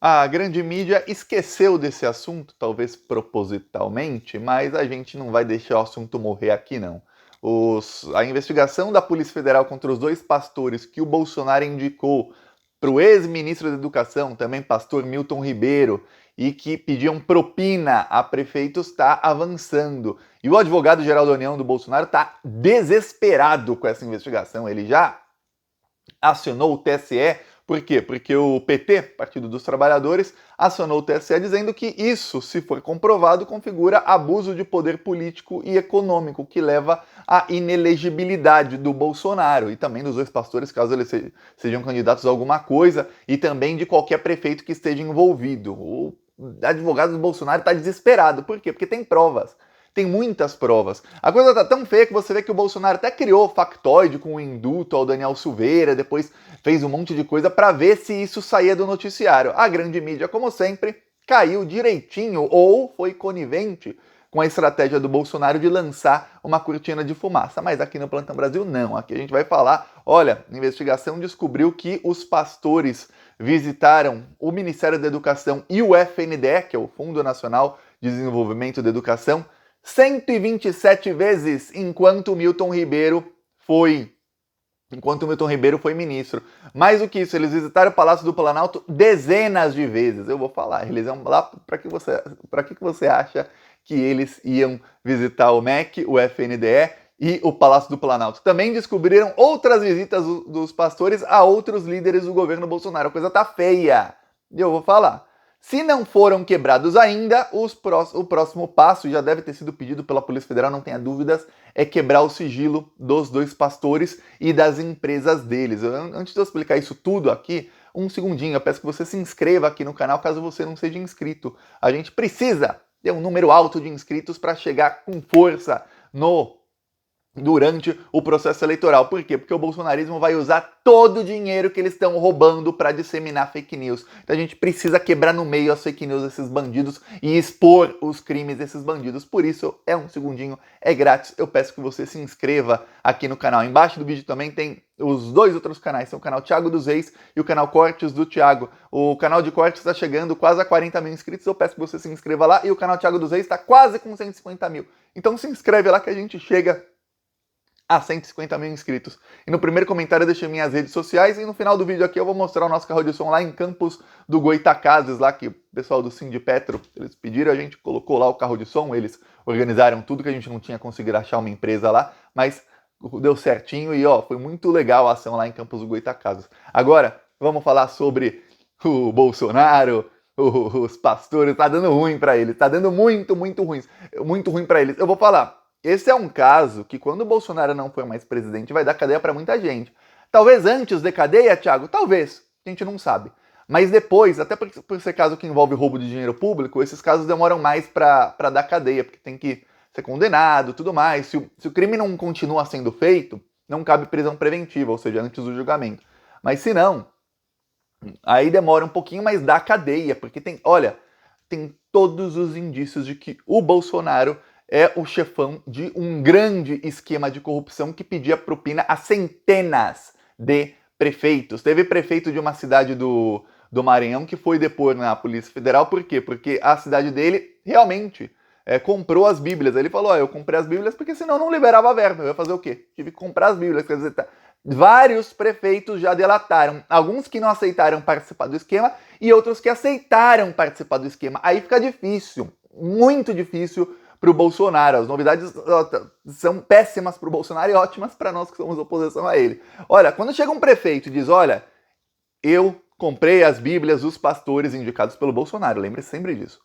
A grande mídia esqueceu desse assunto, talvez propositalmente, mas a gente não vai deixar o assunto morrer aqui não. A investigação da Polícia Federal contra os dois pastores que o Bolsonaro indicou para o ex-ministro da Educação, também pastor Milton Ribeiro, e que pediam propina a prefeitos, está avançando. E o advogado-geral da União do Bolsonaro está desesperado com essa investigação. Ele já acionou o TSE. Por quê? Porque o PT, Partido dos Trabalhadores, acionou o TSE dizendo que isso, se for comprovado, configura abuso de poder político e econômico, que leva à inelegibilidade do Bolsonaro e também dos dois pastores, caso eles sejam candidatos a alguma coisa, e também de qualquer prefeito que esteja envolvido. O advogado do Bolsonaro está desesperado. Por quê? Porque tem provas. Tem muitas provas. A coisa tá tão feia que você vê que o Bolsonaro até criou factoide com o induto ao Daniel Silveira, depois fez um monte de coisa para ver se isso saía do noticiário. A grande mídia, como sempre, caiu direitinho ou foi conivente com a estratégia do Bolsonaro de lançar uma cortina de fumaça. Mas aqui no Plantão Brasil não. Aqui a gente vai falar, olha, a investigação descobriu que os pastores visitaram o Ministério da Educação e o FNDE, que é o Fundo Nacional de Desenvolvimento da Educação, 127 vezes enquanto o Milton Ribeiro foi ministro. Mais do que isso, eles visitaram o Palácio do Planalto dezenas de vezes. Eu vou falar, eles iam lá para que você acha que eles iam visitar o MEC, o FNDE e o Palácio do Planalto? Também descobriram outras visitas dos pastores a outros líderes do governo Bolsonaro. A coisa tá feia. E eu vou falar. Se não foram quebrados ainda, o próximo passo, já deve ter sido pedido pela Polícia Federal, não tenha dúvidas, é quebrar o sigilo dos dois pastores e das empresas deles. Antes de eu explicar isso tudo aqui, um segundinho, eu peço que você se inscreva aqui no canal caso você não seja inscrito. A gente precisa ter um número alto de inscritos para chegar com força durante o processo eleitoral. Por quê? Porque o bolsonarismo vai usar todo o dinheiro que eles estão roubando para disseminar fake news. Então a gente precisa quebrar no meio as fake news desses bandidos e expor os crimes desses bandidos. Por isso, é um segundinho, é grátis. Eu peço que você se inscreva aqui no canal. Embaixo do vídeo também tem os dois outros canais, são o canal Thiago dos Reis e o canal Cortes do Thiago. O canal de Cortes está chegando quase a 40 mil inscritos, eu peço que você se inscreva lá. E o canal Thiago dos Reis está quase com 150 mil. Então se inscreve lá que a gente chega a 150 mil inscritos. E no primeiro comentário eu deixei minhas redes sociais e no final do vídeo aqui eu vou mostrar o nosso carro de som lá em Campos do Goytacazes, lá que o pessoal do Sindipetro, eles pediram, a gente colocou lá o carro de som, eles organizaram tudo que a gente não tinha conseguido achar uma empresa lá, mas deu certinho e ó, foi muito legal a ação lá em Campos do Goytacazes. Agora, vamos falar sobre o Bolsonaro, os pastores, tá dando ruim para eles, tá dando muito ruim para eles. Eu vou falar, esse é um caso que, quando o Bolsonaro não for mais presidente, vai dar cadeia para muita gente. Talvez antes de cadeia, Thiago, talvez, a gente não sabe. Mas depois, até por ser caso que envolve roubo de dinheiro público, esses casos demoram mais para dar cadeia, porque tem que ser condenado, tudo mais. Se o crime não continua sendo feito, não cabe prisão preventiva, ou seja, antes do julgamento. Mas se não, aí demora um pouquinho, mas dá cadeia, porque tem todos os indícios de que o Bolsonaro é o chefão de um grande esquema de corrupção que pedia propina a centenas de prefeitos. Teve prefeito de uma cidade do Maranhão que foi depor na Polícia Federal. Por quê? Porque a cidade dele realmente comprou as Bíblias. Ele falou, eu comprei as Bíblias porque senão não liberava a verba. Eu ia fazer o quê? Tive que comprar as Bíblias. Quer dizer, vários prefeitos já delataram. Alguns que não aceitaram participar do esquema e outros que aceitaram participar do esquema. Aí fica difícil, muito difícil para o Bolsonaro. As novidades são péssimas para o Bolsonaro e ótimas para nós que somos oposição a ele. Olha, quando chega um prefeito e diz, olha, eu comprei as Bíblias dos pastores indicados pelo Bolsonaro, lembre-se sempre disso,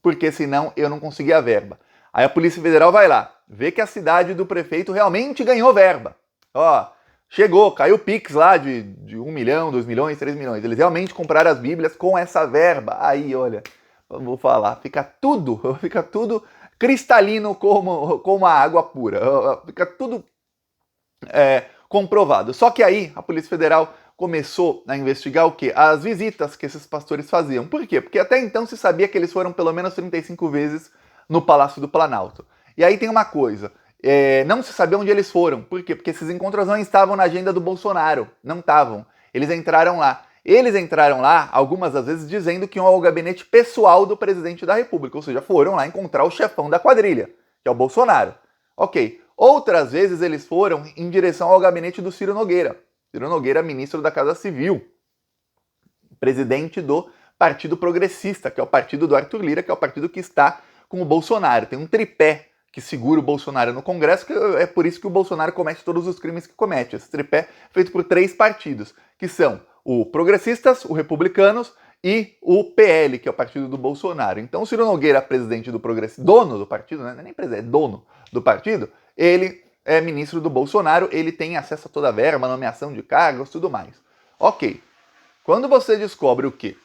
porque senão eu não conseguia a verba. Aí a Polícia Federal vai lá, vê que a cidade do prefeito realmente ganhou verba. Ó, chegou, caiu o Pix lá de 1 milhão, 2 milhões, 3 milhões. Eles realmente compraram as Bíblias com essa verba. Aí, olha, vou falar, fica tudo cristalino como a água pura. Fica tudo comprovado. Só que aí a Polícia Federal começou a investigar o quê? As visitas que esses pastores faziam. Por quê? Porque até então se sabia que eles foram pelo menos 35 vezes no Palácio do Planalto. E aí tem uma coisa, não se sabia onde eles foram. Por quê? Porque esses encontros não estavam na agenda do Bolsonaro. Não estavam. Eles entraram lá. Eles entraram lá, algumas das vezes, dizendo que iam ao gabinete pessoal do presidente da República, ou seja, foram lá encontrar o chefão da quadrilha, que é o Bolsonaro. Ok. Outras vezes eles foram em direção ao gabinete do Ciro Nogueira. Ciro Nogueira, ministro da Casa Civil, presidente do Partido Progressista, que é o partido do Arthur Lira, que é o partido que está com o Bolsonaro. Tem um tripé que segura o Bolsonaro no Congresso, que é por isso que o Bolsonaro comete todos os crimes que comete. Esse tripé é feito por 3 partidos, que são o Progressistas, o Republicanos e o PL, que é o partido do Bolsonaro. Então o Ciro Nogueira, presidente do Progressista, dono do partido, né? Não é nem presidente, é dono do partido, ele é ministro do Bolsonaro, ele tem acesso a toda a verba, nomeação de cargos, tudo mais. Ok. Quando você descobre o quê?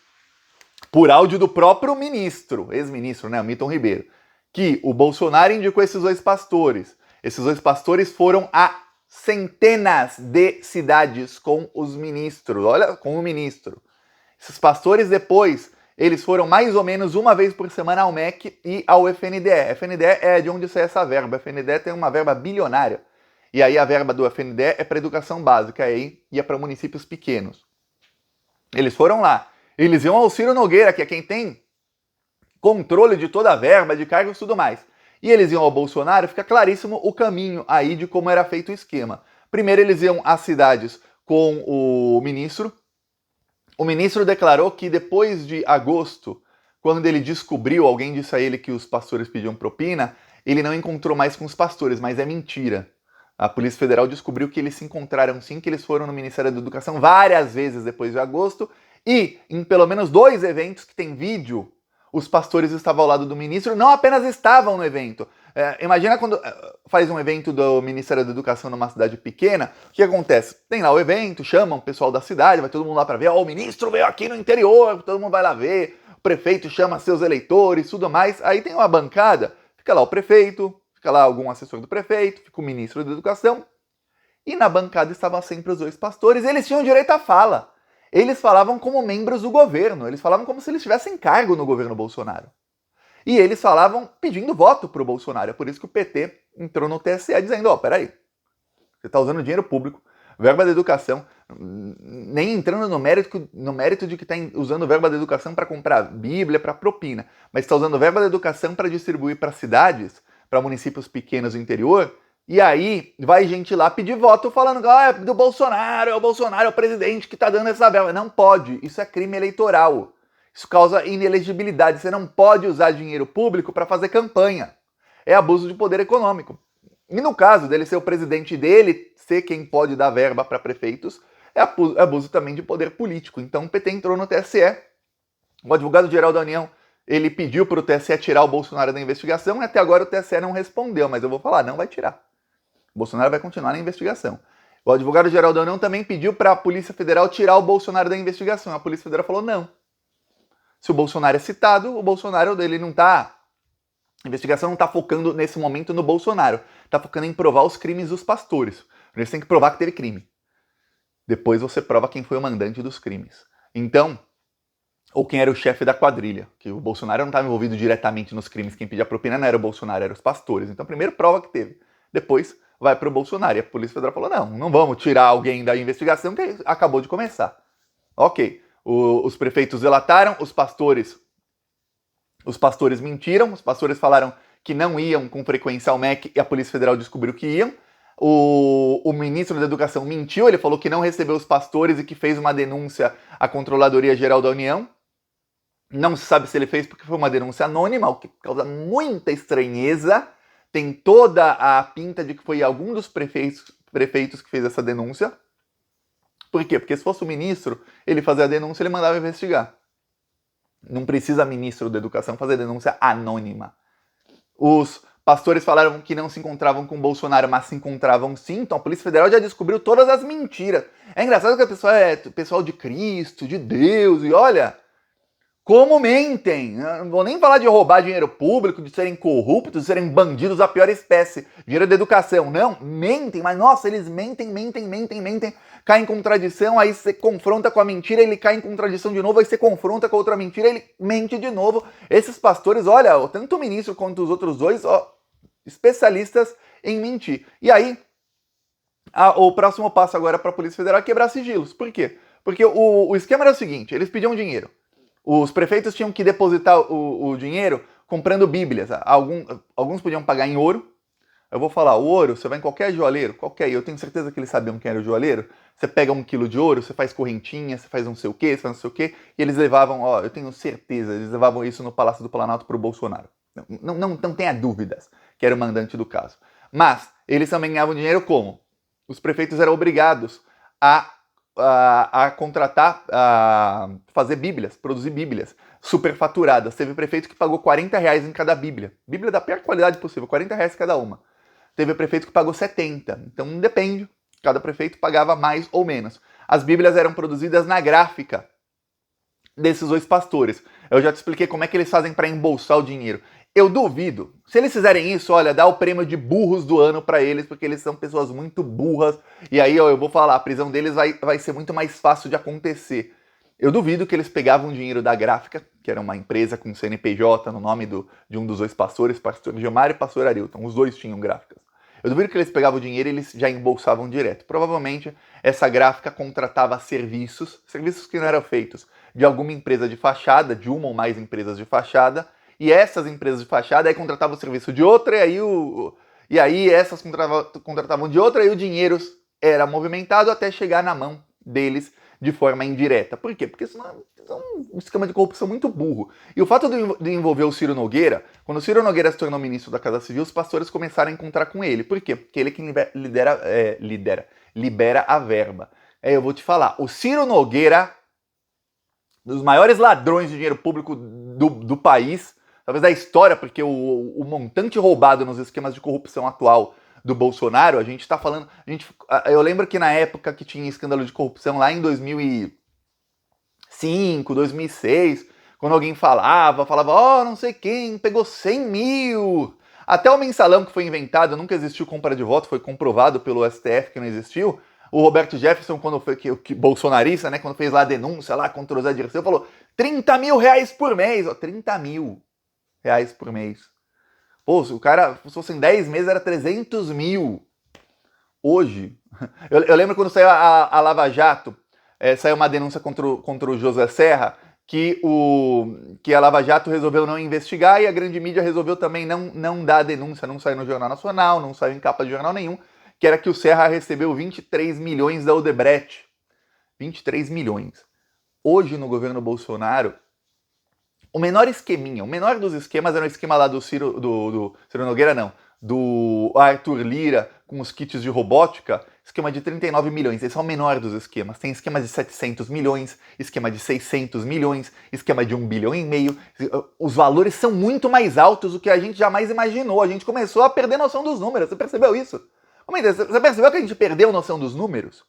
Por áudio do próprio ministro, ex-ministro, né, o Milton Ribeiro, que o Bolsonaro indicou esses 2 pastores. Esses 2 pastores foram a centenas de cidades com os ministros. Olha, com o ministro. Esses pastores depois, eles foram mais ou menos uma vez por semana ao MEC e ao FNDE. FNDE é de onde sai essa verba. A FNDE tem uma verba bilionária. E aí a verba do FNDE é para educação básica, aí ia para municípios pequenos. Eles foram lá. Eles iam ao Ciro Nogueira, que é quem tem controle de toda a verba, de cargos e tudo mais. E eles iam ao Bolsonaro, fica claríssimo o caminho aí de como era feito o esquema. Primeiro eles iam às cidades com o ministro. O ministro declarou que depois de agosto, quando ele descobriu, alguém disse a ele que os pastores pediam propina, ele não encontrou mais com os pastores, mas é mentira. A Polícia Federal descobriu que eles se encontraram sim, que eles foram no Ministério da Educação várias vezes depois de agosto, e em pelo menos 2 eventos que tem vídeo, os pastores estavam ao lado do ministro, não apenas estavam no evento. Imagina quando faz um evento do Ministério da Educação numa cidade pequena, o que acontece? Tem lá o evento, chamam o pessoal da cidade, vai todo mundo lá para ver, o ministro veio aqui no interior, todo mundo vai lá ver, o prefeito chama seus eleitores, tudo mais, aí tem uma bancada, fica lá o prefeito, fica lá algum assessor do prefeito, fica o ministro da Educação, e na bancada estavam sempre os 2 pastores, eles tinham direito à fala. Eles falavam como membros do governo, eles falavam como se eles tivessem cargo no governo Bolsonaro. E eles falavam pedindo voto para o Bolsonaro, é por isso que o PT entrou no TSE dizendo, peraí, você está usando dinheiro público, verba da educação, nem entrando no mérito de que está usando verba da educação para comprar Bíblia, para propina, mas está usando verba da educação para distribuir para cidades, para municípios pequenos do interior, e aí vai gente lá pedir voto falando que é do Bolsonaro, é o presidente que está dando essa verba. Não pode, isso é crime eleitoral. Isso causa inelegibilidade. Você não pode usar dinheiro público para fazer campanha. É abuso de poder econômico. E no caso dele ser o presidente dele, ser quem pode dar verba para prefeitos, é abuso também de poder político. Então o PT entrou no TSE. O advogado-geral da União, ele pediu para o TSE tirar o Bolsonaro da investigação e até agora o TSE não respondeu, mas eu vou falar, não vai tirar. O Bolsonaro vai continuar na investigação. O advogado-geral da União também pediu para a Polícia Federal tirar o Bolsonaro da investigação. A Polícia Federal falou não. Se o Bolsonaro é citado, o Bolsonaro dele não está... A investigação não está focando nesse momento no Bolsonaro. Está focando em provar os crimes dos pastores. Eles têm que provar que teve crime. Depois você prova quem foi o mandante dos crimes. Então, ou quem era o chefe da quadrilha. Que o Bolsonaro não estava envolvido diretamente nos crimes. Quem pedia propina não era o Bolsonaro, eram os pastores. Então, primeiro prova que teve. Depois vai para o Bolsonaro. E a Polícia Federal falou, não vamos tirar alguém da investigação que acabou de começar. Ok, os prefeitos delataram, os pastores mentiram, os pastores falaram que não iam com frequência ao MEC e a Polícia Federal descobriu que iam. O ministro da Educação mentiu, ele falou que não recebeu os pastores e que fez uma denúncia à Controladoria Geral da União. Não se sabe se ele fez porque foi uma denúncia anônima, o que causa muita estranheza. Tem toda a pinta de que foi algum dos prefeitos que fez essa denúncia. Por quê? Porque se fosse o ministro, ele fazia a denúncia, ele mandava investigar. Não precisa ministro da Educação fazer denúncia anônima. Os pastores falaram que não se encontravam com o Bolsonaro, mas se encontravam sim. Então a Polícia Federal já descobriu todas as mentiras. É engraçado que a pessoa é pessoal de Cristo, de Deus, e olha... Como mentem? Não vou nem falar de roubar dinheiro público, de serem corruptos, de serem bandidos da pior espécie. Dinheiro da educação. Não, mentem, mas nossa, eles mentem, cai em contradição, aí você confronta com a mentira, ele cai em contradição de novo, aí você confronta com a outra mentira, ele mente de novo. Esses pastores, olha, tanto o ministro quanto os outros 2, especialistas em mentir. E aí, o próximo passo agora para a Polícia Federal é quebrar sigilos. Por quê? Porque o esquema era o seguinte, eles pediam dinheiro. Os prefeitos tinham que depositar o dinheiro comprando bíblias. Alguns podiam pagar em ouro. Eu vou falar, o ouro, você vai em qualquer joalheiro, qualquer, eu tenho certeza que eles sabiam quem era o joalheiro. Você pega 1 quilo de ouro, você faz correntinha, você faz não sei o quê, você faz não sei o quê, e eles levavam, ó, eu tenho certeza, eles levavam isso no Palácio do Planalto pro Bolsonaro. Não tenha dúvidas que era o mandante do caso. Mas eles também ganhavam dinheiro como? Os prefeitos eram obrigados a contratar, a fazer bíblias, produzir bíblias superfaturadas. Teve prefeito que pagou R$40 em cada bíblia. Bíblia da pior qualidade possível, R$40 cada uma. Teve prefeito que pagou 70. Então depende, cada prefeito pagava mais ou menos. As bíblias eram produzidas na gráfica desses 2 pastores. Eu já te expliquei como é que eles fazem para embolsar o dinheiro. Eu duvido. Se eles fizerem isso, olha, dá o prêmio de burros do ano para eles, porque eles são pessoas muito burras. E aí, ó, eu vou falar, a prisão deles vai ser muito mais fácil de acontecer. Eu duvido que eles pegavam o dinheiro da gráfica, que era uma empresa com CNPJ no nome de um dos 2 pastores, pastor Gilmar e pastor Arilton. Os 2 tinham gráficas. Eu duvido que eles pegavam o dinheiro e eles já embolsavam direto. Provavelmente, essa gráfica contratava serviços que não eram feitos de alguma empresa de fachada, de uma ou mais empresas de fachada, e essas empresas de fachada aí contratavam o serviço de outra, e aí essas contratavam de outra, e o dinheiro era movimentado até chegar na mão deles de forma indireta. Por quê? Porque isso é um esquema de corrupção muito burro. E o fato de envolver o Ciro Nogueira, quando o Ciro Nogueira se tornou ministro da Casa Civil, os pastores começaram a encontrar com ele. Por quê? Porque ele é quem libera a verba. Eu vou te falar, o Ciro Nogueira, dos maiores ladrões de dinheiro público do país, talvez da história, porque o montante roubado nos esquemas de corrupção atual do Bolsonaro, a gente tá falando... eu lembro que na época que tinha escândalo de corrupção, lá em 2005, 2006, quando alguém falava, ó, não sei quem, pegou 100 mil. Até o mensalão que foi inventado, nunca existiu compra de voto, foi comprovado pelo STF que não existiu. O Roberto Jefferson, quando foi bolsonarista, né, quando fez lá a denúncia lá contra o Zé Dirceu, falou 30 mil reais por mês. Ó, 30 mil reais por mês. Pô, se o cara, se fossem 10 meses, era 300 mil. Hoje, eu lembro quando saiu a Lava Jato, saiu uma denúncia contra o José Serra, que a Lava Jato resolveu não investigar e a grande mídia resolveu também não dar a denúncia, não saiu no Jornal Nacional, não saiu em capa de jornal nenhum, que era que o Serra recebeu 23 milhões da Odebrecht. 23 milhões. Hoje, no governo Bolsonaro, o menor esqueminha, o menor dos esquemas era o esquema lá do Ciro Nogueira, não, do Arthur Lira com os kits de robótica, esquema de 39 milhões. Esse é o menor dos esquemas. Tem esquema de 700 milhões, esquema de 600 milhões, esquema de 1,5 bilhão. Os valores são muito mais altos do que a gente jamais imaginou. A gente começou a perder noção dos números. Você percebeu isso? Você percebeu que a gente perdeu noção dos números?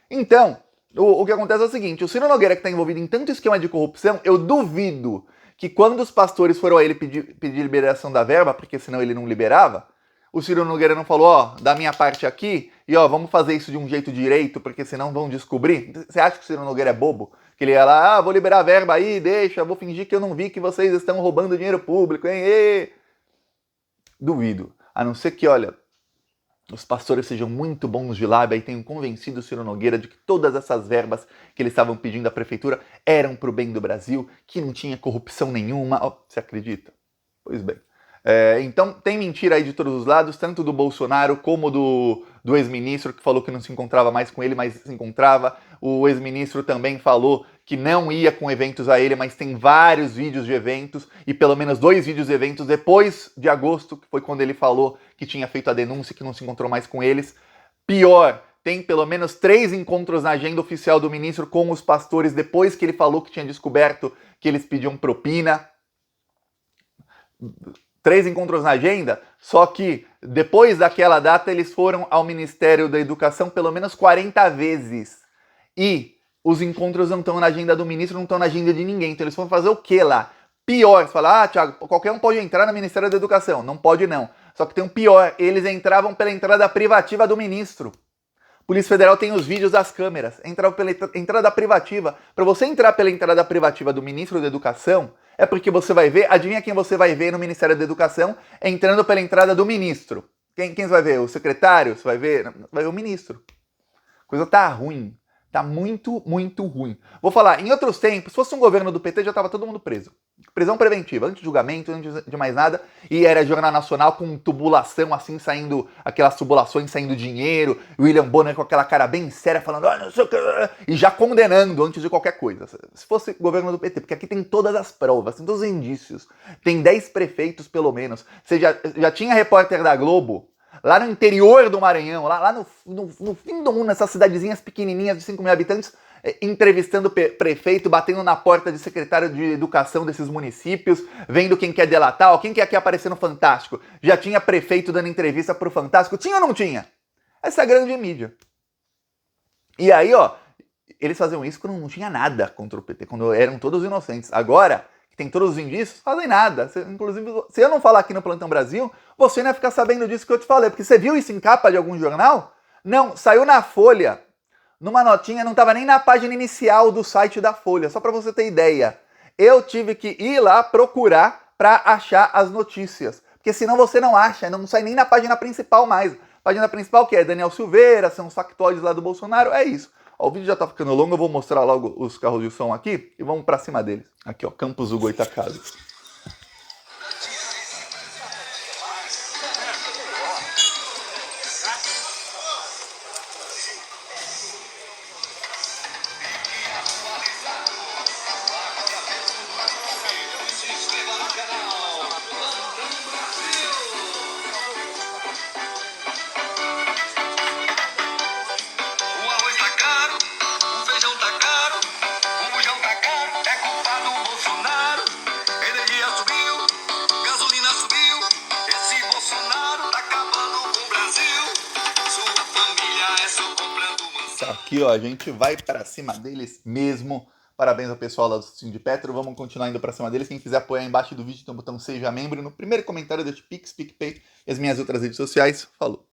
Então, o que acontece é o seguinte, o Ciro Nogueira, que está envolvido em tanto esquema de corrupção, eu duvido que quando os pastores foram a ele pedir liberação da verba, porque senão ele não liberava, o Ciro Nogueira não falou, ó, da minha parte aqui, e ó, vamos fazer isso de um jeito direito, porque senão vão descobrir. Você acha que o Ciro Nogueira é bobo? Que ele ia lá, vou liberar a verba aí, deixa, vou fingir que eu não vi que vocês estão roubando dinheiro público, hein? E... duvido. A não ser que, olha, os pastores sejam muito bons de lábia e tenham convencido o Ciro Nogueira de que todas essas verbas que eles estavam pedindo à prefeitura eram para o bem do Brasil, que não tinha corrupção nenhuma. Oh, você acredita? Pois bem. Então tem mentira aí de todos os lados, tanto do Bolsonaro como do ex-ministro, que falou que não se encontrava mais com ele, mas se encontrava. O ex-ministro também falou que não ia com eventos a ele, mas tem vários vídeos de eventos, e pelo menos 2 vídeos de eventos depois de agosto, que foi quando ele falou que tinha feito a denúncia e que não se encontrou mais com eles. Pior, tem pelo menos 3 encontros na agenda oficial do ministro com os pastores depois que ele falou que tinha descoberto que eles pediam propina. 3 encontros na agenda, só que depois daquela data eles foram ao Ministério da Educação pelo menos 40 vezes. E os encontros não estão na agenda do ministro, não estão na agenda de ninguém. Então eles foram fazer o que lá? Pior, você fala, Thiago, qualquer um pode entrar no Ministério da Educação. Não pode não. Só que tem um pior, eles entravam pela entrada privativa do ministro. Polícia Federal tem os vídeos das câmeras, entrava pela entrada privativa. Para você entrar pela entrada privativa do ministro da Educação, é porque você vai ver, adivinha quem você vai ver no Ministério da Educação entrando pela entrada do ministro? Quem você vai ver? O secretário? Você vai ver o ministro. A coisa tá ruim. Tá muito, muito ruim. Vou falar, em outros tempos, se fosse um governo do PT, já tava todo mundo preso. Prisão preventiva, antes de julgamento, antes de mais nada. E era Jornal Nacional com tubulação, assim, saindo, aquelas tubulações saindo dinheiro. William Bonner com aquela cara bem séria, falando, não sei o que, e já condenando antes de qualquer coisa. Se fosse governo do PT, porque aqui tem todas as provas, tem todos os indícios. Tem 10 prefeitos, pelo menos. Você já tinha repórter da Globo lá no interior do Maranhão, lá no fim do mundo, nessas cidadezinhas pequenininhas de 5 mil habitantes, entrevistando prefeito, batendo na porta de secretário de educação desses municípios, vendo quem quer delatar, ó, quem quer aqui aparecer no Fantástico. Já tinha prefeito dando entrevista pro Fantástico, tinha ou não tinha? Essa é a grande mídia. E aí, ó, eles faziam isso quando não tinha nada contra o PT, quando eram todos inocentes. Agora, tem todos os indícios, fazem nada. Inclusive, se eu não falar aqui no Plantão Brasil, você não vai ficar sabendo disso que eu te falei. Porque você viu isso em capa de algum jornal? Não, saiu na Folha, numa notinha, não estava nem na página inicial do site da Folha, só para você ter ideia. Eu tive que ir lá procurar para achar as notícias. Porque senão você não acha, não sai nem na página principal mais. A página principal que é Daniel Silveira, são os factoides lá do Bolsonaro, é isso. Ó, o vídeo já tá ficando longo, eu vou mostrar logo os carros de som aqui e vamos pra cima deles. Aqui, ó, Campos do Goitacazes. Aqui, ó, a gente vai pra cima deles mesmo. Parabéns ao pessoal lá do Sindipetro. Vamos continuar indo pra cima deles. Quem quiser apoiar embaixo do vídeo tem o botão Seja Membro. No primeiro comentário deixa o Pix, PicPay e as minhas outras redes sociais. Falou!